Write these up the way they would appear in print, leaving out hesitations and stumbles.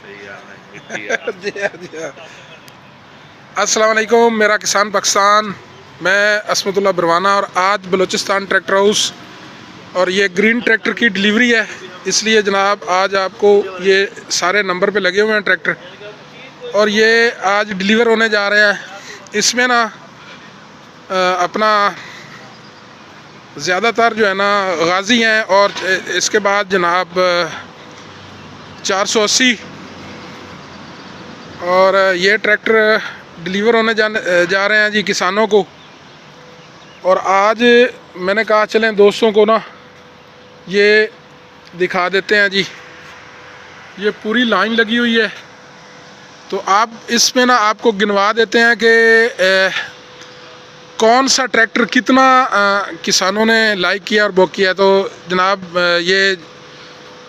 जी हाँ। अस्सलाम वालेकुम, मेरा किसान पाकिस्तान, मैं असमतुल्लाह बरवाना और आज बलूचिस्तान ट्रैक्टर हाउस और ये ग्रीन ट्रैक्टर की डिलीवरी है। इसलिए जनाब आज आपको ये सारे नंबर पे लगे हुए हैं ट्रैक्टर और ये आज डिलीवर होने जा रहे हैं। इसमें ना अपना ज़्यादातर जो है ना गाजी हैं और इसके बाद जनाब 480 और ये ट्रैक्टर डिलीवर होने जा रहे हैं जी किसानों को। और आज मैंने कहा चलें दोस्तों को ना ये दिखा देते हैं जी। ये पूरी लाइन लगी हुई है तो आप इसमें ना आपको गिनवा देते हैं कि कौन सा ट्रैक्टर कितना किसानों ने लाइक किया और बुक किया। तो जनाब ये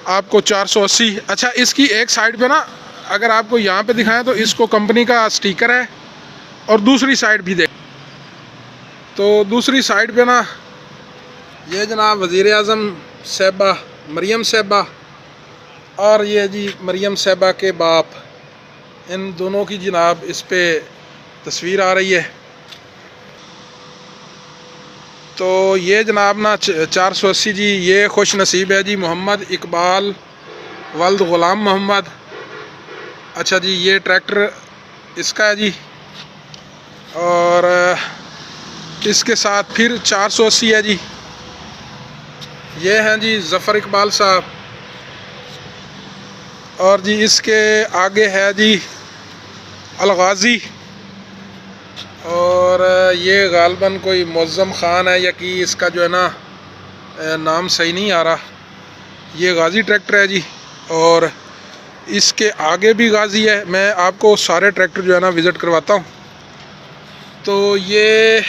आपको 480। अच्छा, इसकी एक साइड पे ना अगर आपको यहाँ पे दिखाएं तो इसको कंपनी का स्टिकर है और दूसरी साइड भी देख तो दूसरी साइड पे ना ये जनाब वज़ीर आज़म साहिबा मरियम साहिबा और ये जी मरियम साहिबा के बाप, इन दोनों की जनाब इस पे तस्वीर आ रही है। तो ये जनाब ना 480 जी, ये खुश नसीब है जी मोहम्मद इकबाल वल्द ग़ुलाम मोहम्मद। अच्छा जी, ये ट्रैक्टर इसका है जी और इसके साथ फिर 480 है जी। ये हैं जी ज़फ़र इकबाल साहब और जी इसके आगे है जी अलगाज़ी और ये गालबन कोई मुअज़्ज़म ख़ान है या कि इसका जो है ना नाम सही नहीं आ रहा। ये गाज़ी ट्रैक्टर है जी और इसके आगे भी गाज़ी है। मैं आपको सारे ट्रैक्टर जो है ना विज़िट करवाता हूँ। तो ये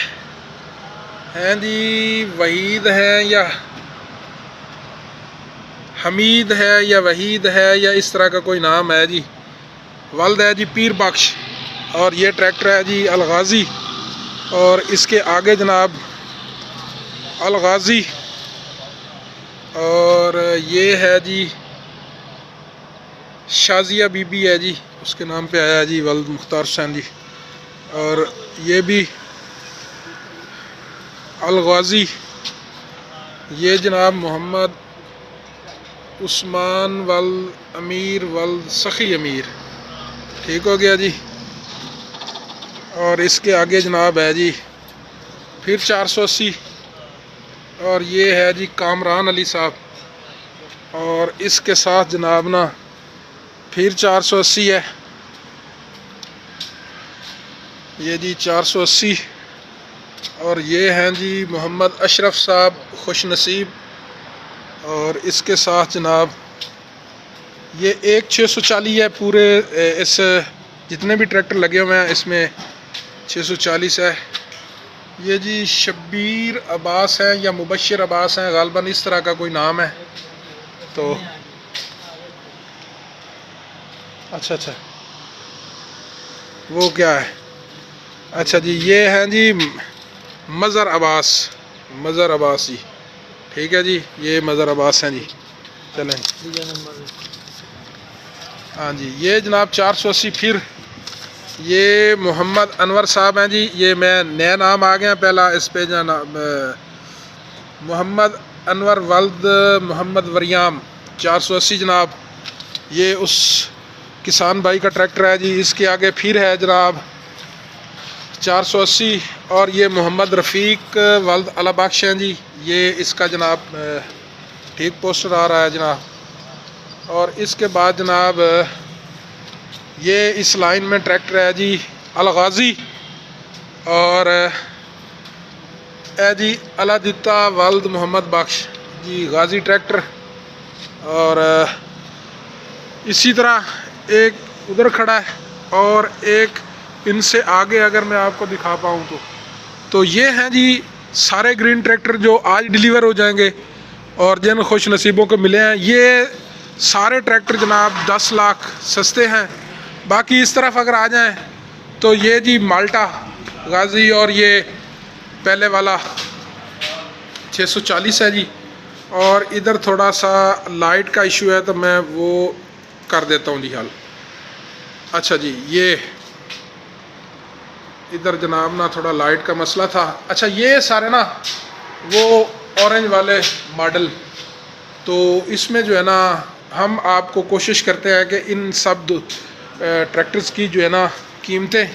हैं जी वहीद है या हमीद है या वहीद है या इस तरह का कोई नाम है जी। वल्द है जी पीर बख्श और ये ट्रैक्टर है जी अलगाज़ी और इसके आगे जनाब अलगाज़ी और ये है जी शाजिया बीबी है जी, उसके नाम पे आया है जी वल्द मुख्तार हुसैन जी। और ये भी अलगाज़ी, ये जनाब मोहम्मद उस्मान वल्द अमीर वल्द सखी अमीर, ठीक हो गया जी। और इसके आगे जनाब है जी फिर 480 और ये है जी कामरान अली साहब और इसके साथ जनाब ना फिर 480 है। ये जी 480 और ये हैं जी मोहम्मद अशरफ साहब खुश नसीब और इसके साथ जनाब ये एक 640 है। पूरे इस जितने भी ट्रैक्टर लगे हुए हैं इसमें 640 है। ये जी शब्बीर अब्बास है या मुबश्शिर अब्बास हैं, गालबन इस तरह का कोई नाम है। तो अच्छा वो क्या है, अच्छा जी ये हैं जी मज़र अब्बास जी, ठीक है जी, ये मज़र अब्बास हैं जी। चलें हाँ जी, ये जनाब 480 फिर ये मोहम्मद अनवर साहब हैं जी। ये मैं नया नाम आ गया पहला इस पे जनाब मोहम्मद अनवर वल्द मोहम्मद वरियाम 480 जनाब। ये उस किसान भाई का ट्रैक्टर है जी। इसके आगे फिर है जनाब 480 और ये मोहम्मद रफ़ीक वल्द अला बख्श हैं जी। ये इसका जनाब ठीक पोस्टर आ रहा है जनाब। और इसके बाद जनाब ये इस लाइन में ट्रैक्टर है जी अलगाज़ी और जी अलादिता वल्द मोहम्मद बख्श जी गाज़ी ट्रैक्टर। और इसी तरह एक उधर खड़ा है और एक इनसे आगे अगर मैं आपको दिखा पाऊँ तो ये हैं जी सारे ग्रीन ट्रैक्टर जो आज डिलीवर हो जाएंगे और जिन खुश नसीबों को मिले हैं। ये सारे ट्रैक्टर जनाब 10 लाख सस्ते हैं। बाकी इस तरफ अगर आ जाएं तो ये जी माल्टा गाज़ी और ये पहले वाला 640 है जी। और इधर थोड़ा सा लाइट का इशू है तो मैं वो कर देता हूँ जी हल। अच्छा जी, ये इधर जनाब ना थोड़ा लाइट का मसला था। अच्छा, ये सारे ना वो ऑरेंज वाले मॉडल, तो इसमें जो है ना हम आपको कोशिश करते हैं कि इन सब ट्रैक्टर्स की जो है ना कीमतें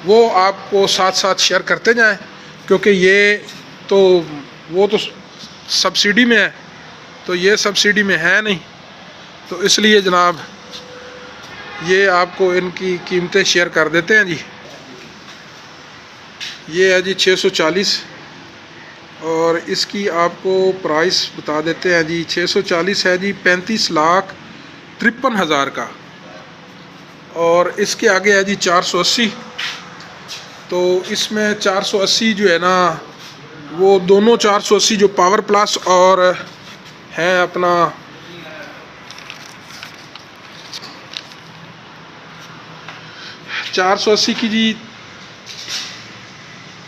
वो आपको साथ साथ शेयर करते जाएं, क्योंकि ये तो वो तो सब्सिडी में है, तो ये सब्सिडी में है नहीं, तो इसलिए जनाब ये आपको इनकी कीमतें शेयर कर देते हैं जी। ये है जी 640 और इसकी आपको प्राइस बता देते हैं जी। 640 है जी 35,53,000 का। और इसके आगे है जी 480, तो इसमें 480 जो है ना वो दोनों 480 जो पावर प्लस और है अपना 480 की जी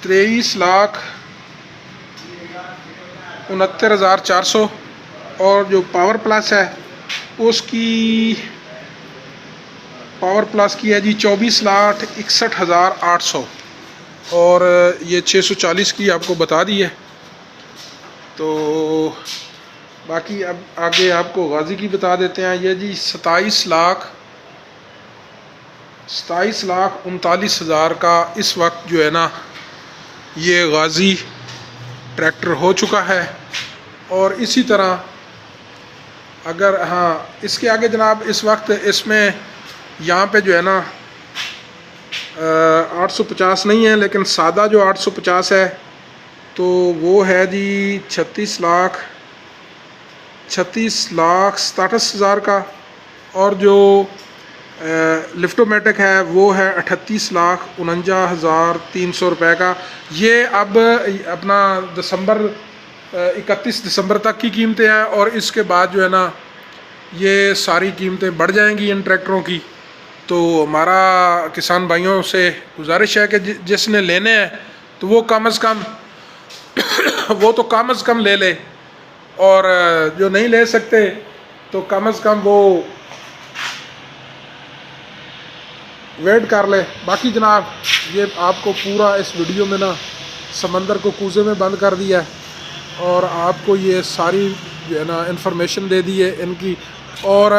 23,69,400 और जो पावर प्लस है उसकी पावर प्लस की है जी 24,61,800 और ये 640 की आपको बता दी है। तो बाकी अब आगे आपको गाजी की बता देते हैं। ये जी 27,39,39,39,000 का इस वक्त जो है ना ये गाजी ट्रैक्टर हो चुका है। और इसी तरह अगर हाँ इसके आगे जनाब इस वक्त इसमें यहाँ पे जो है ना 850 नहीं है, लेकिन सादा जो 850 है तो वो है जी 36,67,000 का। और जो लिफ्टोमेटिक है वो है 38,49,300 रुपये का। ये अब अपना 31 दिसंबर तक की कीमतें हैं और इसके बाद जो है ना ये सारी कीमतें बढ़ जाएंगी इन ट्रैक्टरों की। तो हमारा किसान भाइयों से गुजारिश है कि जिसने लेने हैं तो वो कम से कम ले ले, और जो नहीं ले सकते तो कम से कम वो वेट कर ले। बाकी जनाब ये आपको पूरा इस वीडियो में ना समंदर को कूजे में बंद कर दिया है और आपको ये सारी जो है ना इन्फॉर्मेशन दे दी है इनकी। और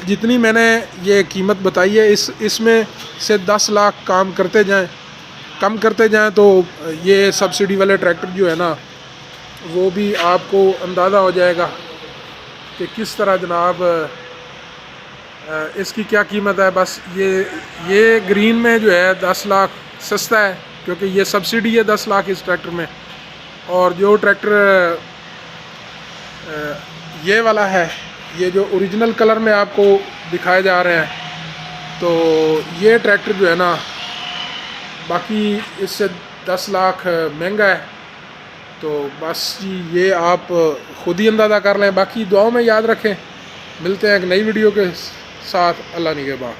जितनी मैंने ये कीमत बताई है इसमें से 10 लाख कम करते जाएं तो ये सब्सिडी वाले ट्रैक्टर जो है ना वो भी आपको अंदाज़ा हो जाएगा कि किस तरह जनाब इसकी क्या कीमत है। बस ये ग्रीन में जो है 10 लाख सस्ता है क्योंकि ये सब्सिडी है 10 लाख इस ट्रैक्टर में। और जो ट्रैक्टर ये वाला है, ये जो ओरिजिनल कलर में आपको दिखाए जा रहे हैं, तो ये ट्रैक्टर जो है ना बाकी इससे 10 लाख महंगा है। तो बस जी ये आप ख़ुद ही अंदाज़ा कर लें। बाकी दुआओं में याद रखें। मिलते हैं एक नई वीडियो के साथ। अल्लाह निगहबान।